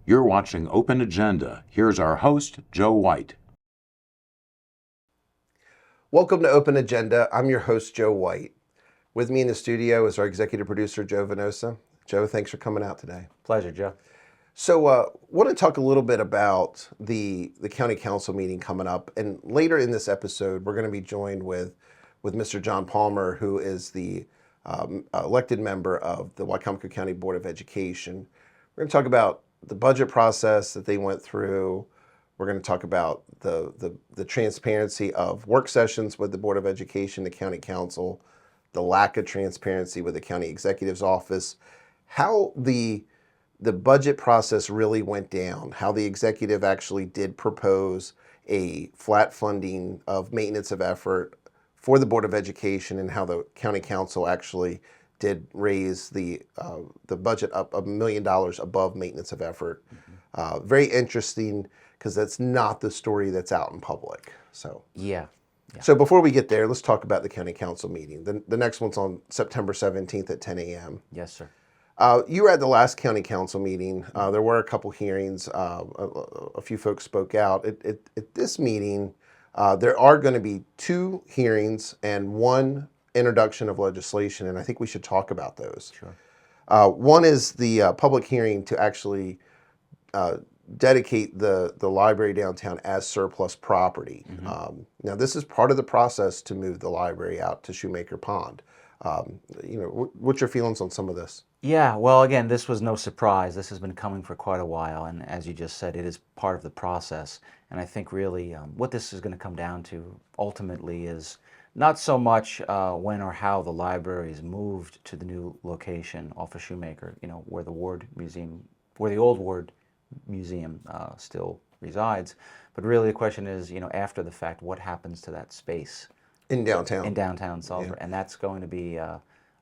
You're watching Open Agenda. Here's our host, Joe White. Welcome to Open Agenda. I'm your host, Joe White. With me in the studio is our executive producer, Joe Venosa. Joe, thanks for coming out today. Pleasure, Joe. So, want to talk a little bit about the county council meeting coming up. And later in this episode, we're going to be joined with Mr. John Palmer, who is the elected member of the Wicomico County Board of Education. We're going to talk about the budget process that they went through. We're going to talk about the transparency of work sessions with the Board of Education, the county council, the lack of transparency with the county executive's office, how the budget process really went down, how the executive actually did propose a flat funding of maintenance of effort for the Board of Education, and how the county council actually did raise the budget up $1 million above maintenance of effort. Very interesting, because that's not the story that's out in public. So Yeah. So before we get there, let's talk about the county council meeting. The next one's on September 17th at 10 a.m. Yes, sir. You were at the last county council meeting. There were a couple hearings. A few folks spoke out. At this meeting, there are going to be 2 hearings and 1 introduction of legislation, and I think we should talk about those. Sure. One is the public hearing to actually dedicate the library downtown as surplus property. Now, this is part of the process to move the library out to Shoemaker Pond. What's your feelings on some of this? Yeah, well, again, this was no surprise. This has been coming for quite a while, and as you just said, it is part of the process. And I think really what this is going to come down to ultimately is not so much when or how the library is moved to the new location off of Shoemaker, where the old Ward Museum still resides, but really the question is, after the fact, what happens to that space In downtown. in downtown Salisbury? And that's going to be, I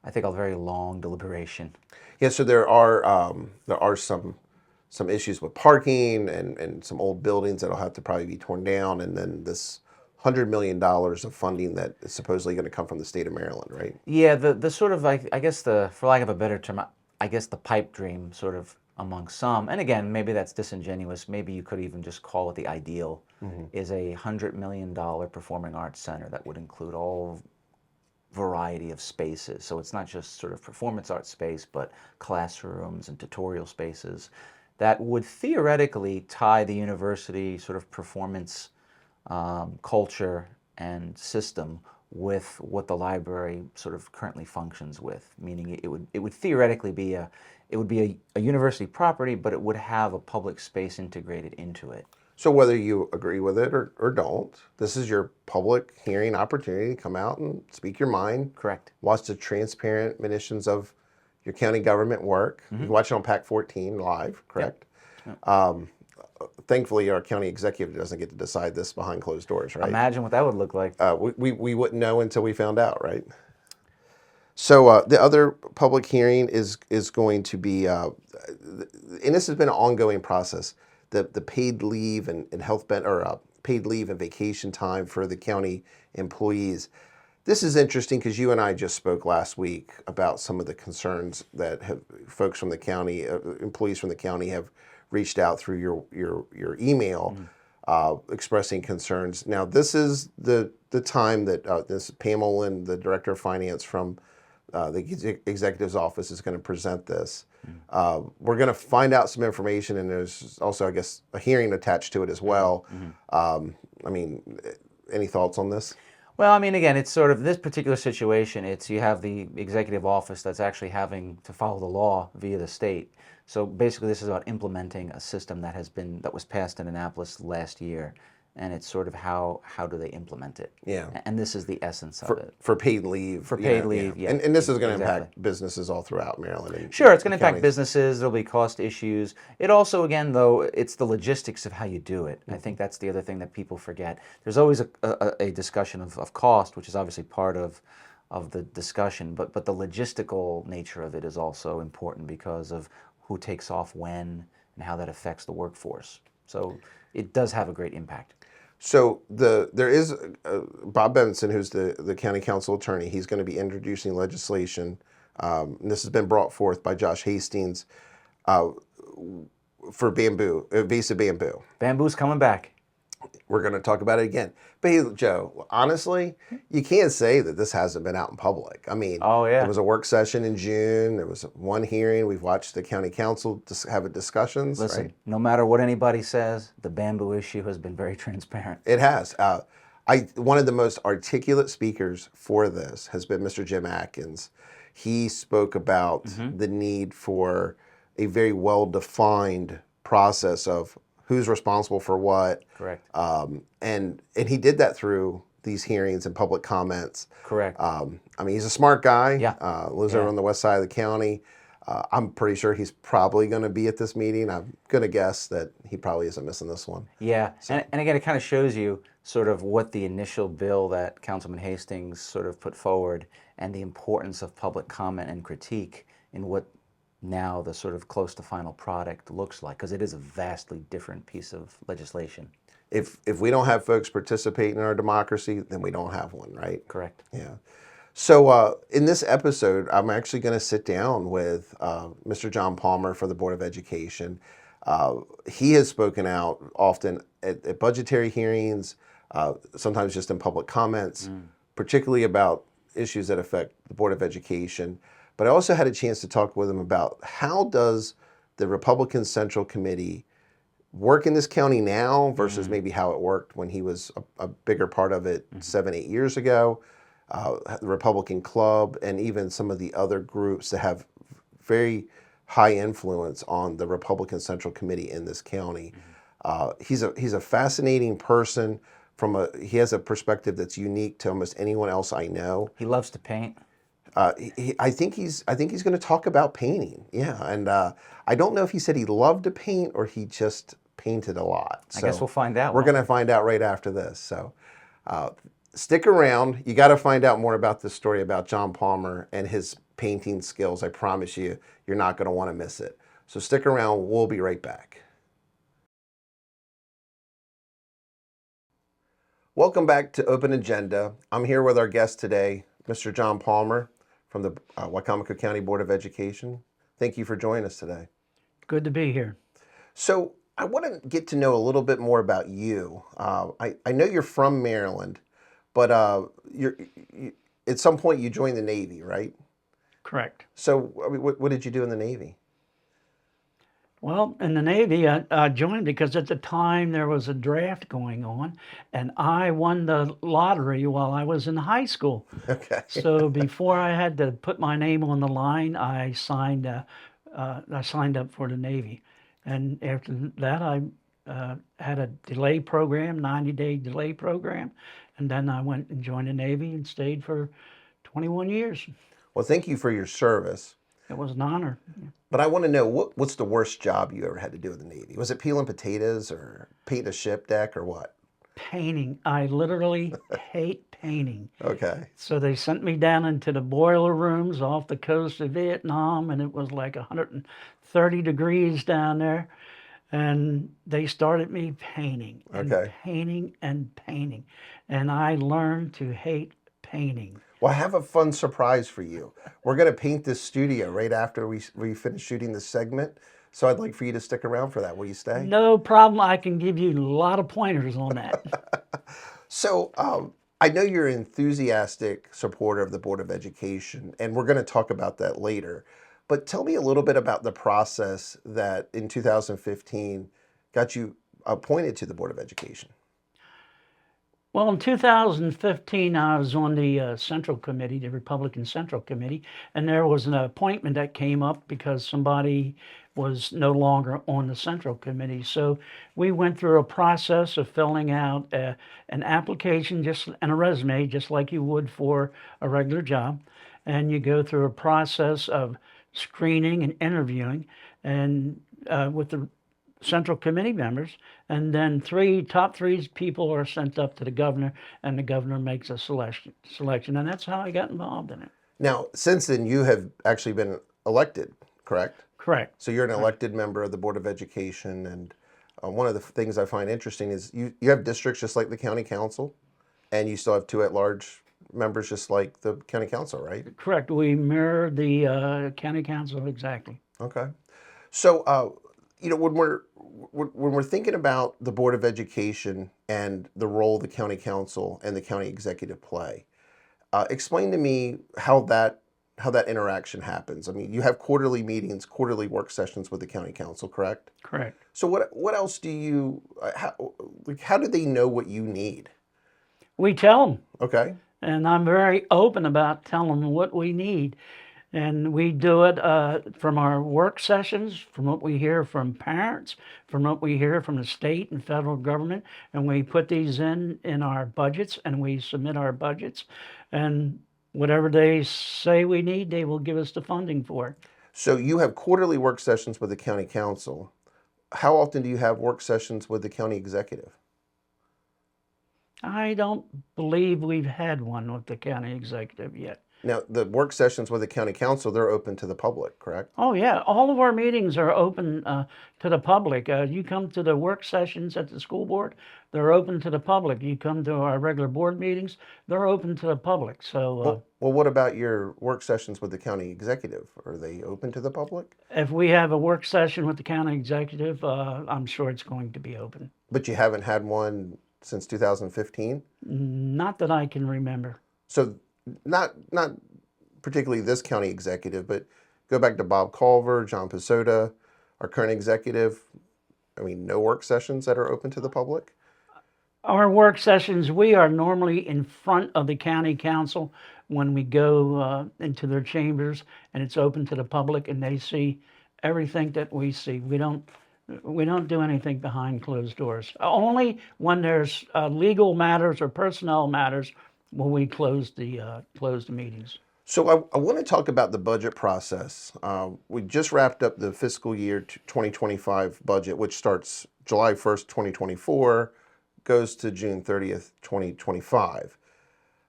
think, a very long deliberation. Yeah, so there are some issues with parking and some old buildings that'll have to probably be torn down, and then this $100 million of funding that is supposedly going to come from the state of Maryland, right? Yeah, the sort of, I guess for lack of a better term, I guess the pipe dream sort of among some, and again, maybe that's disingenuous, maybe you could even just call it the ideal, is a $100 million performing arts center that would include all variety of spaces. So it's not just sort of performance art space, but classrooms and tutorial spaces that would theoretically tie the university sort of performance culture and system with what the library sort of currently functions with, meaning it would theoretically be a university property, but it would have a public space integrated into it. So whether you agree with it or don't, this is your public hearing opportunity to come out and speak your mind. Correct. Watch the transparent renditions of your county government work. You can watch it on PAC 14 live, correct? Yep. Thankfully, our county executive doesn't get to decide this behind closed doors, right? Imagine what that would look like. We wouldn't know until we found out, right? So the other public hearing is going to be, and this has been an ongoing process, the paid leave and paid leave and vacation time for the county employees. This is interesting because you and I just spoke last week about some of the concerns that folks from the county, employees from the county, have reached out through your email, expressing concerns. Now, this is the time that this Pam Olin, the director of finance from the executive's office, is going to present this. We're going to find out some information, and there's also, I guess, a hearing attached to it as well. Any thoughts on this? Well, I mean, again, it's sort of this particular situation. You have the executive office that's actually having to follow the law via the state. So basically, this is about implementing a system that was passed in Annapolis last year, and it's sort of how do they implement it? Yeah. And this is the essence of it. For paid leave. For paid leave, yeah. And this is going to Exactly. impact businesses all throughout Maryland. Sure, it's going to impact counties. businesses. There'll be cost issues. It also, again, though, it's the logistics of how you do it. I think that's the other thing that people forget. There's always a discussion of cost, which is obviously part of the discussion, but the logistical nature of it is also important because of who takes off when and how that affects the workforce. So it does have a great impact. So there is Bob Benson, who's the county council attorney. He's going to be introducing legislation. And this has been brought forth by Josh Hastings. for bamboo, invasive bamboo. Bamboo's coming back. We're going to talk about it again. But hey, Joe, honestly, you can't say that this hasn't been out in public. I mean, Oh, yeah. there was a work session in June. There was one hearing. We've watched the county council have discussions. Listen, right? no matter what anybody says, the bamboo issue has been very transparent. It has. One of the most articulate speakers for this has been Mr. Jim Atkins. He spoke about the need for a very well-defined process of who's responsible for what. Correct. And he did that through these hearings and public comments. Correct. I mean, he's a smart guy. Yeah. Lives over on the west side of the county. I'm pretty sure he's probably going to be at this meeting. I'm going to guess that he probably isn't missing this one. Yeah, and again, it kind of shows you sort of what the initial bill that Councilman Hastings sort of put forward and the importance of public comment and critique in what now the sort of close to final product looks like, because it is a vastly different piece of legislation. If we don't have folks participating in our democracy, then we don't have one, right? Correct. Yeah. So in this episode, I'm actually going to sit down with Mr. John Palmer for the Board of Education. He has spoken out often at budgetary hearings, sometimes just in public comments, particularly about issues that affect the Board of Education. But I also had a chance to talk with him about how does the Republican Central Committee work in this county now versus maybe how it worked when he was a bigger part of it 7-8 years ago. The Republican Club and even some of the other groups that have very high influence on the Republican Central Committee in this county. He's a fascinating person. He has a perspective that's unique to almost anyone else I know. He loves to paint. I think he's going to talk about painting. Yeah, and I don't know if he said he loved to paint or he just painted a lot. I guess we'll find out. We're going to find out right after this. So stick around. You got to find out more about this story about John Palmer and his painting skills. I promise you, you're not going to want to miss it. So stick around. We'll be right back. Welcome back to Open Agenda. I'm here with our guest today, Mr. John Palmer from the Wicomico County Board of Education. Thank you for joining us today. Good to be here. So I want to get to know a little bit more about you. I know you're from Maryland, but at some point you joined the Navy, right? Correct. So I mean, what did you do in the Navy? Well, in the Navy, I joined because at the time there was a draft going on, and I won the lottery while I was in high school. Okay. So before I had to put my name on the line, I signed up for the Navy. And after that, I had a delay program, 90-day delay program, and then I went and joined the Navy and stayed for 21 years. Well, thank you for your service. It was an honor. But I want to know, what's the worst job you ever had to do in the Navy? Was it peeling potatoes or painting a ship deck or what? Painting. I literally hate painting. Okay. So they sent me down into the boiler rooms off the coast of Vietnam, and it was like 130 degrees down there. And they started me painting and Okay. painting and painting. And I learned to hate painting. Well, I have a fun surprise for you. We're going to paint this studio right after we finish shooting this segment. So I'd like for you to stick around for that. Will you stay? No problem. I can give you a lot of pointers on that. So I know you're an enthusiastic supporter of the Board of Education, and we're going to talk about that later. But tell me a little bit about the process that in 2015 got you appointed to the Board of Education. Well, in 2015, I was on the Central Committee, the Republican Central Committee, and there was an appointment that came up because somebody was no longer on the Central Committee. So we went through a process of filling out an application and a resume, just like you would for a regular job. And you go through a process of screening and interviewing and with the Central Committee members, and then top three people are sent up to the governor, and the governor makes a selection, and that's how I got involved in it. Now, since then, you have actually been elected, correct? Correct. So you're an elected member of the Board of Education, and one of the things I find interesting is you have districts just like the county council, and you still have 2 at-large members just like the county council, right? Correct. We mirror the county council exactly. Okay. So you know, when we're thinking about the Board of Education and the role the county council and the county executive play, explain to me how that interaction happens. I mean, you have quarterly meetings, quarterly work sessions with the county council, correct? Correct. So what else do you how do they know what you need? We tell them, Okay. and I'm very open about telling them what we need. And we do it from our work sessions, from what we hear from parents, from what we hear from the state and federal government, and we put these in our budgets, and we submit our budgets, and whatever they say we need, they will give us the funding for it. So you have quarterly work sessions with the county council. How often do you have work sessions with the county executive? I don't believe we've had one with the county executive yet. Now, the work sessions with the county council, they're open to the public, correct? Oh, yeah. All of our meetings are open to the public. You come to the work sessions at the school board, they're open to the public. You come to our regular board meetings, they're open to the public. So Well, what about your work sessions with the county executive? Are they open to the public? if we have a work session with the county executive, I'm sure it's going to be open. But you haven't had one since 2015? Not that I can remember. So not particularly this county executive, but go back to Bob Culver, John Pisota, our current executive. I mean, no work sessions that are open to the public? Our work sessions, we are normally in front of the county council when we go into their chambers, and it's open to the public, and they see everything that we see. We don't do anything behind closed doors. Only when there's legal matters or personnel matters will we close the meetings. So I want to talk about the budget process. We just wrapped up the fiscal year 2025 budget, which starts July 1st, 2024, goes to June 30th, 2025.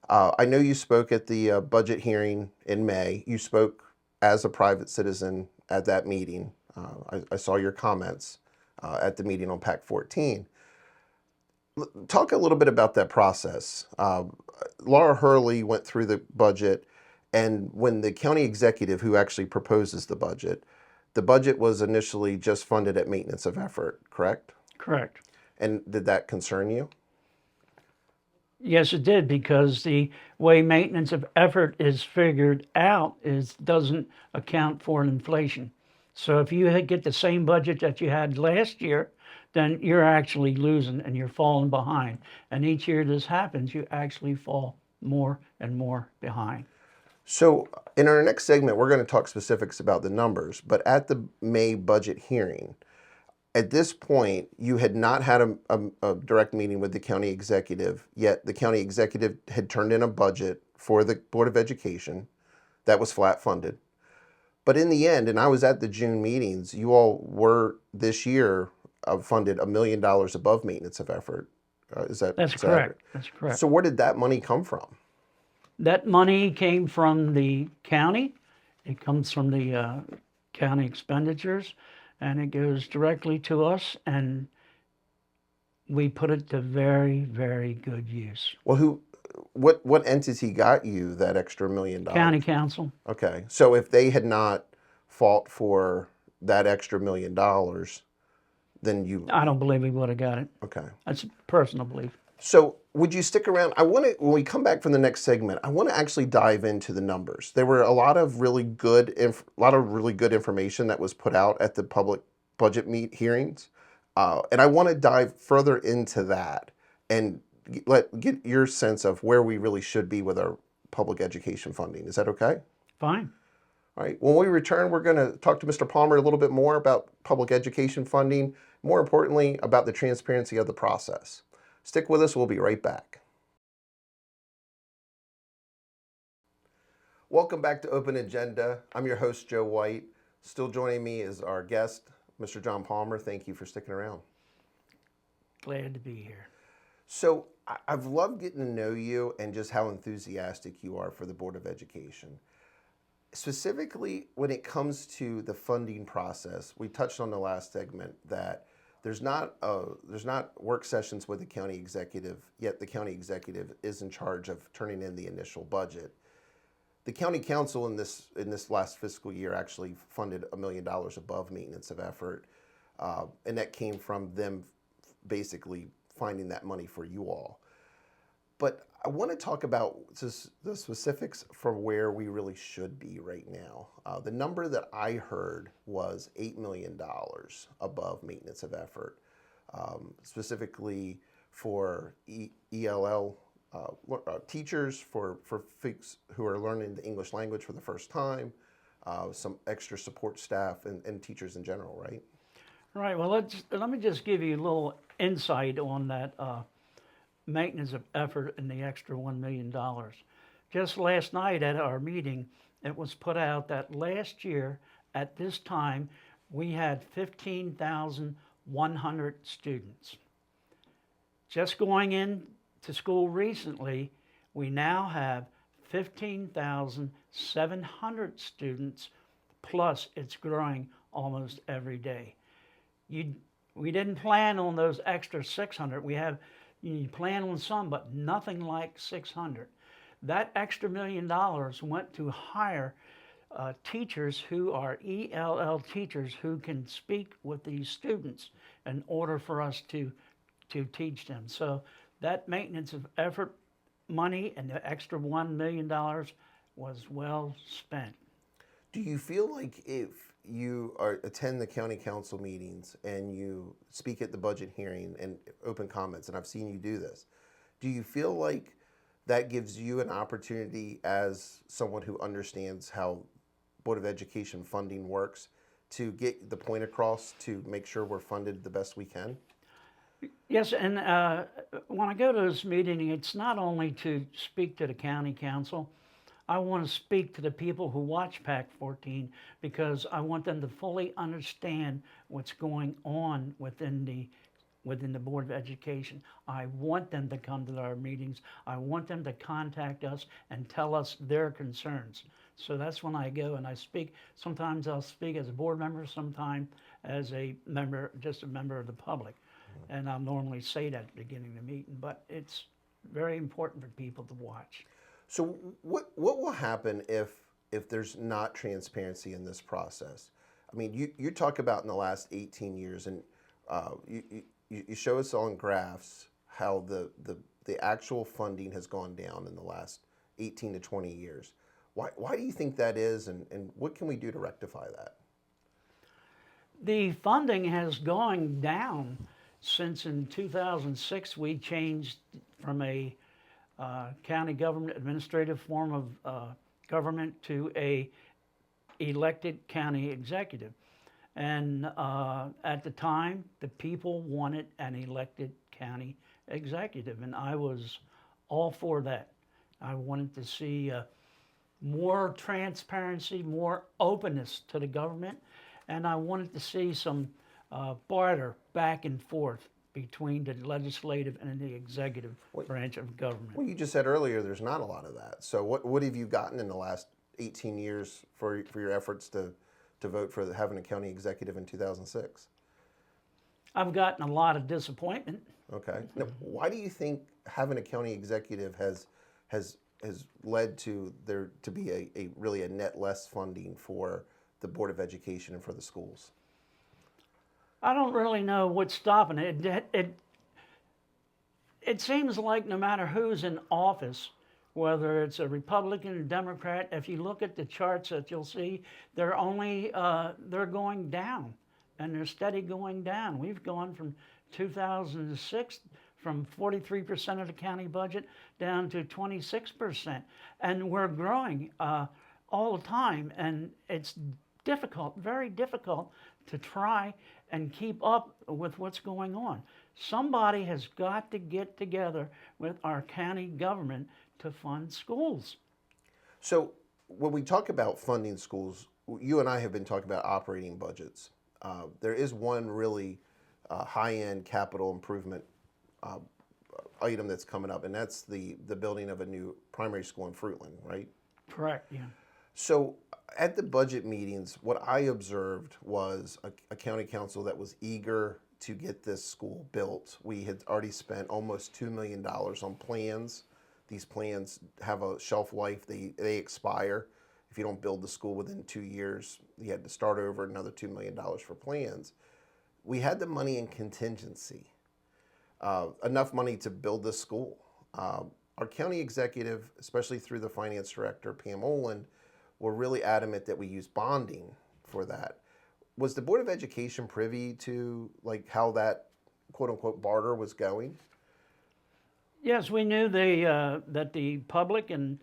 I know you spoke at the budget hearing in May. You spoke as a private citizen at that meeting. I saw your comments at the meeting on PAC 14. Talk a little bit about that process. Laura Hurley went through the budget, and when the county executive who actually proposes the budget was initially just funded at maintenance of effort, correct? Correct. And did that concern you? Yes, it did, because the way maintenance of effort is figured out doesn't account for inflation. So if you get the same budget that you had last year, then you're actually losing and you're falling behind. And each year this happens, you actually fall more and more behind. So in our next segment, we're going to talk specifics about the numbers, but at the May budget hearing, at this point, you had not had a direct meeting with the county executive, yet the county executive had turned in a budget for the Board of Education that was flat funded. But in the end, and I was at the June meetings, you all were this year funded $1 million above maintenance of effort. That's correct. That's correct. So where did that money come from? That money came from the county. It comes from the county expenditures, and it goes directly to us, and we put it to very, very good use. Well, what entity got you that extra $1 million? County council. Okay, so if they had not fought for that extra $1 million, then you... I don't believe we would have got it. Okay. That's a personal belief. So would you stick around? When we come back from the next segment, I want to actually dive into the numbers. There were a lot of really good information that was put out at the public budget hearings, and I want to dive further into that and get your sense of where we really should be with our public education funding. Is that okay? Fine. All right. When we return, we're going to talk to Mr. Palmer a little bit more about public education funding, more importantly, about the transparency of the process. Stick with us. We'll be right back. Welcome back to Open Agenda. I'm your host, Joe White. Still joining me is our guest, Mr. John Palmer. Thank you for sticking around. Glad to be here. So I've loved getting to know you and just how enthusiastic you are for the Board of Education. Specifically, when it comes to the funding process, we touched on the last segment that there's not work sessions with the county executive, yet the county executive is in charge of turning in the initial budget. The county council in this last fiscal year actually funded $1 million above maintenance of effort. and that came from them basically finding that money for you all. But I want to talk about the specifics for where we really should be right now. The number that I heard was $8 million above maintenance of effort, specifically for ELL teachers, for folks who are learning the English language for the first time, some extra support staff, and teachers in general, right? Right. Well, let me just give you a little insight on that maintenance of effort and the extra $1 million. Just last night at our meeting, it was put out that last year at this time we had 15,100 students. Just going in to school recently, we now have 15,700 students, plus it's growing almost every day. We didn't plan on those extra 600. You plan on some, but nothing like 600. That extra $1 million went to hire teachers who are ELL teachers who can speak with these students in order for us to teach them. So that maintenance of effort money and the extra $1 million was well spent. Do you feel like if you attend the county council meetings and you speak at the budget hearing and open comments, and I've seen you do this, do you feel like that gives you an opportunity as someone who understands how Board of Education funding works to get the point across to make sure we're funded the best we can? Yes, and when I go to this meeting, it's not only to speak to the county council. I want to speak to the people who watch PAC 14 because I want them to fully understand what's going on within the Board of Education. I want them to come to our meetings. I want them to contact us and tell us their concerns. So that's when I go and I speak. Sometimes I'll speak as a board member, sometimes as a member, just a member of the public. And I'll normally say that at the beginning of the meeting, but it's very important for people to watch. So what will happen if there's not transparency in this process? I mean, you talk about in the last 18 years, and you show us on graphs how the actual funding has gone down in the last 18 to 20 years. Why do you think that is, and what can we do to rectify that? The funding has gone down since in 2006 we changed from a county government administrative form of government to a elected county executive. And at the time, the people wanted an elected county executive, and I was all for that. I wanted to see more transparency, more openness to the government, and I wanted to see some barter back and forth between the legislative and the executive branch of government. Well, you just said earlier there's not a lot of that. So what have you gotten in the last 18 years for your efforts to vote for having a county executive in 2006? I've gotten a lot of disappointment. Okay. Now, why do you think having a county executive has led to there to be a really a net less funding for the Board of Education and for the schools? I don't really know what's stopping it. It seems like no matter who's in office, whether it's a Republican or Democrat, if you look at the charts that you'll see, they're going down, and they're steady going down. We've gone from 2006 from 43% of the county budget down to 26%, and we're growing all the time, and it's difficult, very difficult to try and keep up with what's going on. Somebody has got to get together with our county government to fund schools. So when we talk about funding schools, you and I have been talking about operating budgets. There is one really high-end capital improvement item that's coming up, and that's the building of a new primary school in Fruitland, right? Correct, yeah. So at the budget meetings, what I observed was a county council that was eager to get this school built. We had already spent almost $2 million on plans. These plans have a shelf life. They expire. If you don't build the school within 2 years, you had to start over another $2 million for plans. we had the money in contingency, enough money to build this school. Our county executive, especially through the finance director, Pam Oland, were really adamant that we use bonding for that. Was the Board of Education privy to like how that quote unquote barter was going? Yes, we knew that the public and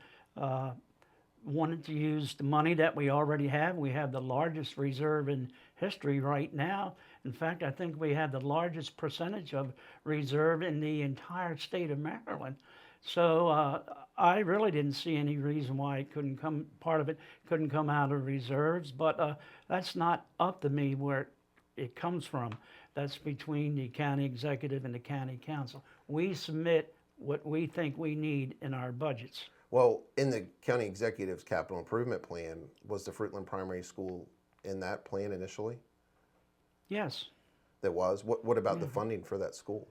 wanted to use the money that we already have. We have the largest reserve in history right now. In fact, I think we have the largest percentage of reserve in the entire state of Maryland. So I really didn't see any reason why it couldn't come, part of it couldn't come out of reserves, but that's not up to me where it comes from. That's between the county executive and the county council. We submit what we think we need in our budgets. Well, in the county executive's capital improvement plan, was the Fruitland Primary School in that plan initially? Yes. That was? What about the funding for that school?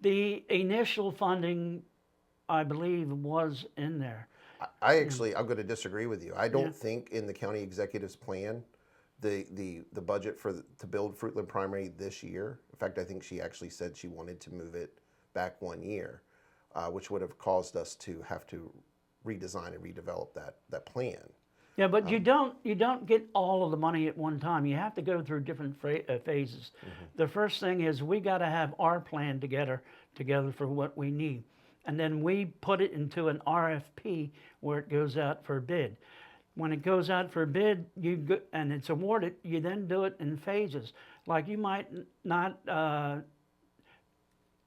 The initial funding, I believe, was in there. I'm going to disagree with you. I don't think in the county executive's plan, the budget to build Fruitland Primary this year. In fact, I think she actually said she wanted to move it back 1 year, which would have caused us to have to redesign and redevelop that plan. Yeah, but you don't get all of the money at one time. You have to go through different phases. The first thing is we got to have our plan together for what we need, and then we put it into an RFP where it goes out for bid. When it goes out for bid, and it's awarded, you then do it in phases. Like you might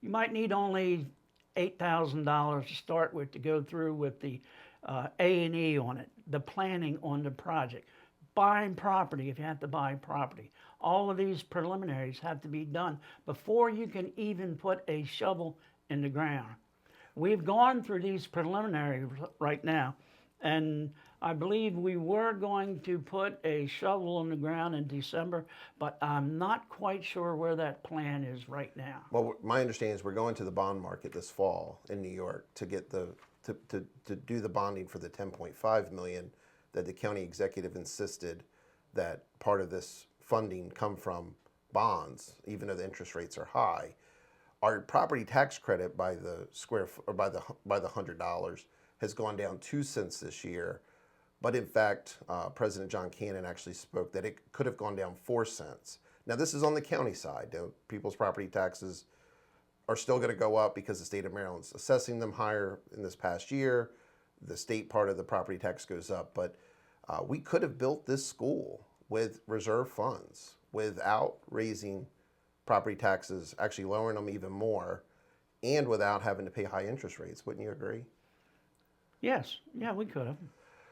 need only $8,000 to start with to go through with the A&E on it, the planning on the project, buying property if you have to buy property. All of these preliminaries have to be done before you can even put a shovel in the ground. We've gone through these preliminaries right now, and I believe we were going to put a shovel in the ground in December, but I'm not quite sure where that plan is right now. Well, my understanding is we're going to the bond market this fall in New York to get to do the bonding for the $10.5 million that the county executive insisted that part of this funding come from bonds, even though the interest rates are high. Our property tax credit by the $100 has gone down 2 cents this year, but in fact, President John Cannon actually spoke that it could have gone down 4 cents. Now, this is on the county side. People's property taxes are still going to go up because the state of Maryland's assessing them higher in this past year. The state part of the property tax goes up, but we could have built this school with reserve funds without raising property taxes, actually lowering them even more, and without having to pay high interest rates. Wouldn't you agree? Yes, yeah, we could have.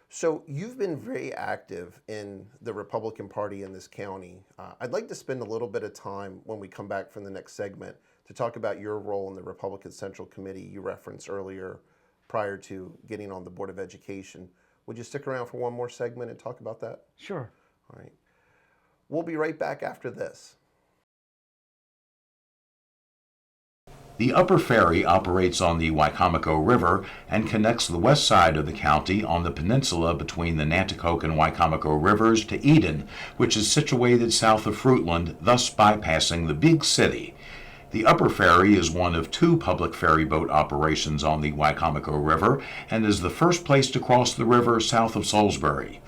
So you've been very active in the Republican Party in this county. I'd like to spend a little bit of time when we come back from the next segment to talk about your role in the Republican Central Committee you referenced earlier prior to getting on the Board of Education. Would you stick around for one more segment and talk about that? Sure. All right. We'll be right back after this. The Upper Ferry operates on the Wicomico River and connects the west side of the county on the peninsula between the Nanticoke and Wicomico rivers to Eden, which is situated south of Fruitland, thus bypassing the big city. The Upper Ferry is one of 2 public ferry boat operations on the Wicomico River and is the first place to cross the river south of Salisbury.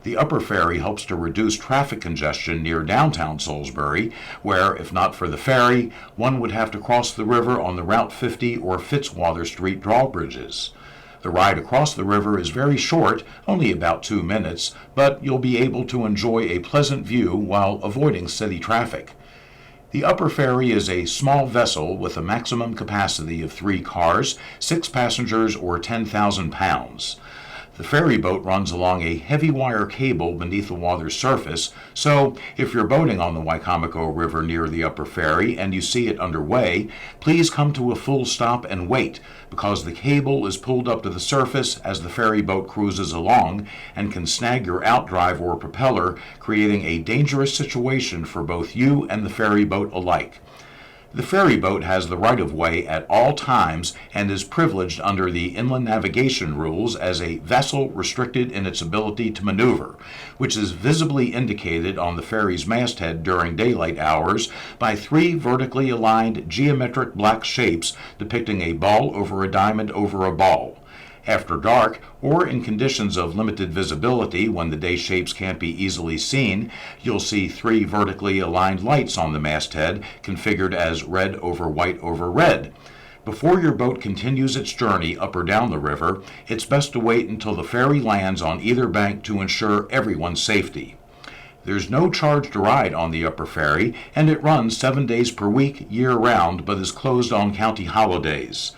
The Upper Ferry helps to reduce traffic congestion near downtown Salisbury, where, if not for the ferry, one would have to cross the river on the Route 50 or Fitzwater Street drawbridges. The ride across the river is very short, only about 2 minutes, but you'll be able to enjoy a pleasant view while avoiding city traffic. The Upper Ferry is a small vessel with a maximum capacity of 3 cars, 6 passengers, or 10,000 pounds. The ferry boat runs along a heavy wire cable beneath the water's surface, so if you're boating on the Wicomico River near the Upper Ferry and you see it underway, please come to a full stop and wait, because the cable is pulled up to the surface as the ferry boat cruises along and can snag your outdrive or propeller, creating a dangerous situation for both you and the ferry boat alike. The ferry boat has the right-of-way at all times and is privileged under the inland navigation rules as a vessel restricted in its ability to maneuver, which is visibly indicated on the ferry's masthead during daylight hours by 3 vertically aligned geometric black shapes depicting a ball over a diamond over a ball. After dark, or in conditions of limited visibility when the day shapes can't be easily seen, you'll see 3 vertically aligned lights on the masthead, configured as red over white over red. Before your boat continues its journey up or down the river, it's best to wait until the ferry lands on either bank to ensure everyone's safety. There's no charge to ride on the upper ferry, and it runs 7 days per week, year-round, but is closed on county holidays.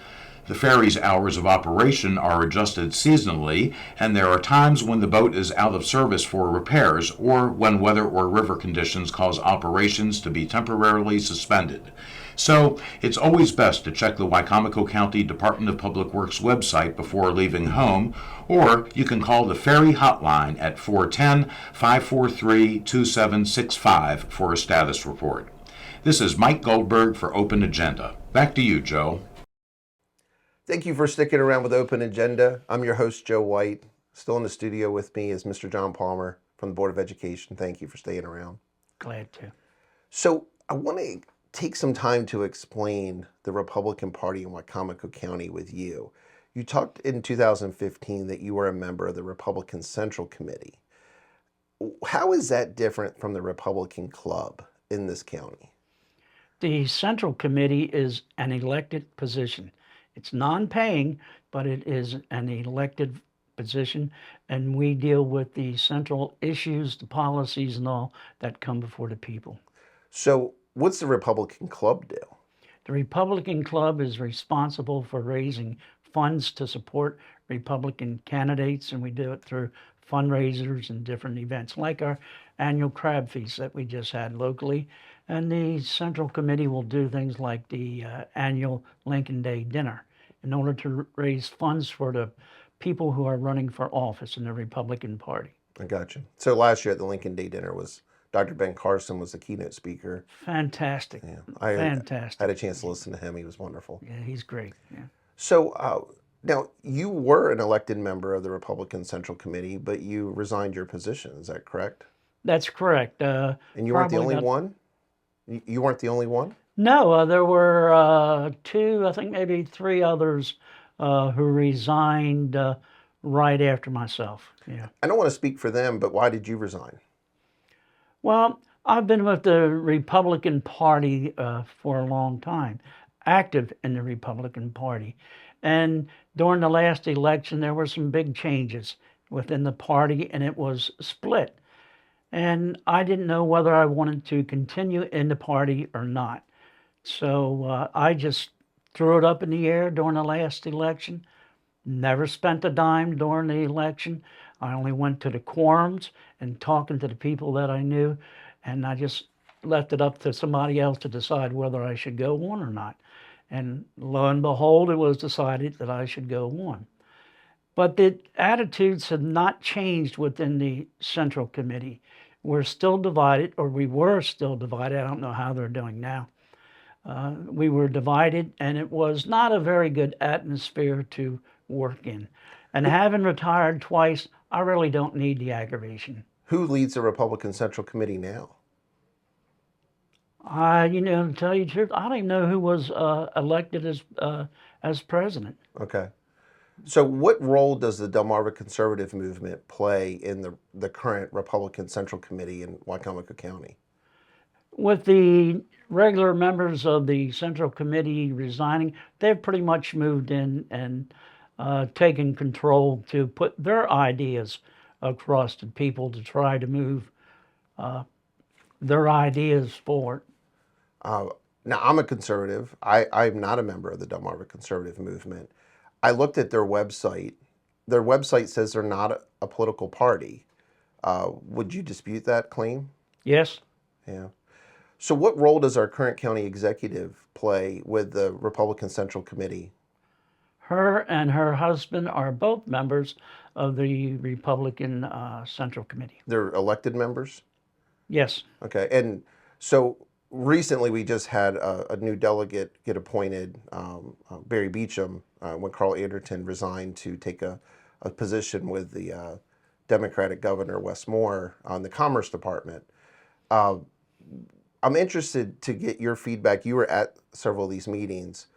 The ferry's hours of operation are adjusted seasonally, and there are times when the boat is out of service for repairs or when weather or river conditions cause operations to be temporarily suspended. So, it's always best to check the Wicomico County Department of Public Works website before leaving home, or you can call the ferry hotline at 410-543-2765 for a status report. This is Mike Goldberg for Open Agenda. Back to you, Joe. Thank you for sticking around with Open Agenda. I'm your host, Joe White. Still in the studio with me is Mr. John Palmer from the Board of Education. Thank you for staying around. Glad to. So I want to take some time to explain the Republican Party in Wicomico County with you. You talked in 2015 that you were a member of the Republican Central Committee. How is that different from the Republican Club in this county? The Central Committee is an elected position. It's non-paying, but it is an elected position, and we deal with the central issues, the policies, and all that come before the people. So what's the Republican Club do? The Republican Club is responsible for raising funds to support Republican candidates, and we do it through fundraisers and different events, like our annual crab feast that we just had locally. And the Central Committee will do things like the annual Lincoln Day dinner in order to raise funds for the people who are running for office in the Republican Party. I got you. So last year at the Lincoln Day dinner was Dr. Ben Carson was the keynote speaker. Fantastic. Yeah, Fantastic. I had a chance to listen to him. He was wonderful. Yeah, he's great. Yeah. So now you were an elected member of the Republican Central Committee, but you resigned your position. Is that correct? That's correct. And you weren't the probably only about- one? You weren't the only one? No, there were 2, I think maybe 3 others who resigned right after myself. Yeah. I don't want to speak for them, but why did you resign? Well, I've been with the Republican Party for a long time, active in the Republican Party. And during the last election, there were some big changes within the party, and it was split. And I didn't know whether I wanted to continue in the party or not. So I just threw it up in the air during the last election. Never spent a dime during the election. I only went to the quorums and talking to the people that I knew, and I just left it up to somebody else to decide whether I should go on or not. And lo and behold, it was decided that I should go on. But the attitudes have not changed within the Central Committee. We're still divided, or we were still divided. I don't know how they're doing now. We were divided, and it was not a very good atmosphere to work in. And having retired twice, I really don't need the aggravation. Who leads the Republican Central Committee now? To tell you the truth, I don't even know who was elected as president. Okay. So what role does the Delmarva Conservative Movement play in the current Republican Central Committee in Wicomico County? With the regular members of the Central Committee resigning, they've pretty much moved in and taken control to put their ideas across to people to try to move their ideas forward. Now, I'm a conservative. I'm not a member of the Delmarva Conservative Movement. I looked at their website. Their website says they're not a political party. Would you dispute that claim? Yes. Yeah. So what role does our current county executive play with the Republican Central Committee? Her and her husband are both members of the Republican Central Committee. They're elected members? Yes. Okay. And so recently we just had a new delegate get appointed, Barry Beecham, when Carl Anderton resigned to take a position with the Democratic Governor Wes Moore on the Commerce Department. I'm interested to get your feedback. You were at several of these meetings.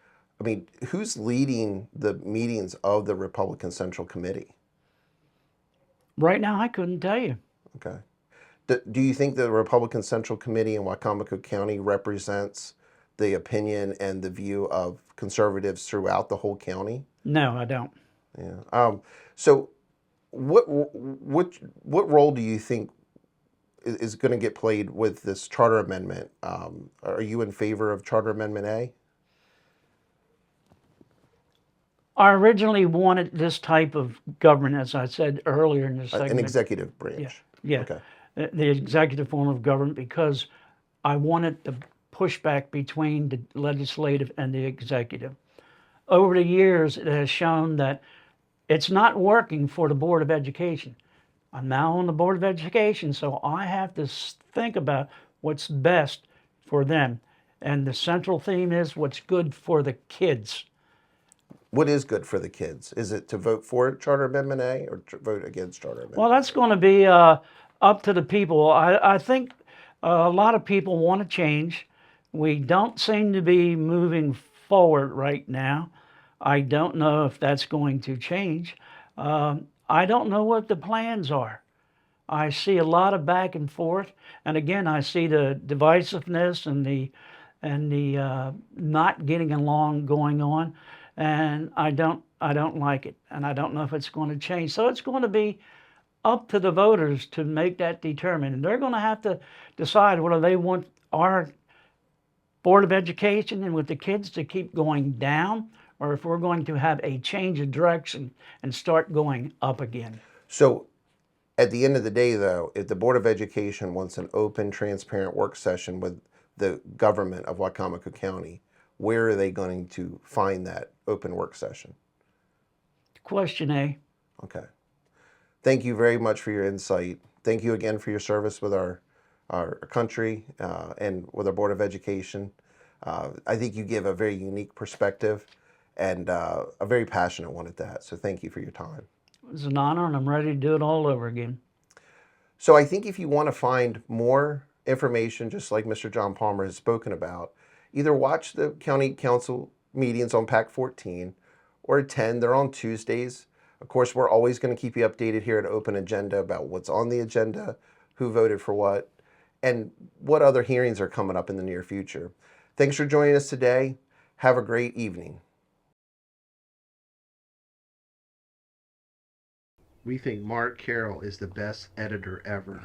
I mean, who's leading the meetings of the Republican Central Committee? Right now, I couldn't tell you. Okay. Do you think the Republican Central Committee in Wicomico County represents the opinion and the view of conservatives throughout the whole county? No, I don't. Yeah. So, what role do you think is going to get played with this charter amendment? Are you in favor of Charter Amendment A? I originally wanted this type of government, as I said earlier in the An segment. executive branch. Yeah. Okay. The executive form of government, because I wanted the pushback between the legislative and the executive. Over the years, it has shown that it's not working for the Board of Education. I'm now on the Board of Education, so I have to think about what's best for them. And the central theme is what's good for the kids. What is good for the kids? Is it to vote for Charter Amendment A or vote against Charter Amendment? Well, that's going to be up to the people. I think a lot of people want to change. We don't seem to be moving forward right now. I don't know if that's going to change. I don't know what the plans are. I see a lot of back and forth, and again, I see the divisiveness and the not getting along going on, and I don't like it, and I don't know if it's going to change. So it's going to be up to the voters to make that determination. And they're going to have to decide whether they want our Board of Education and with the kids to keep going down, or if we're going to have a change of direction and start going up again. So, at the end of the day, though, if the Board of Education wants an open, transparent work session with the government of Wicomico County, where are they going to find that open work session? Question A. Okay. Thank you very much for your insight. Thank you again for your service with our country and with our Board of Education. I think you give a very unique perspective and a very passionate one at that. So thank you for your time. It was an honor, and I'm ready to do it all over again. So I think if you want to find more information, just like Mr. John Palmer has spoken about, either watch the county council meetings on PAC 14 or attend. They're on Tuesdays. Of course, we're always going to keep you updated here at Open Agenda about what's on the agenda, who voted for what, and what other hearings are coming up in the near future. Thanks for joining us today. Have a great evening. We think Mark Carroll is the best editor ever.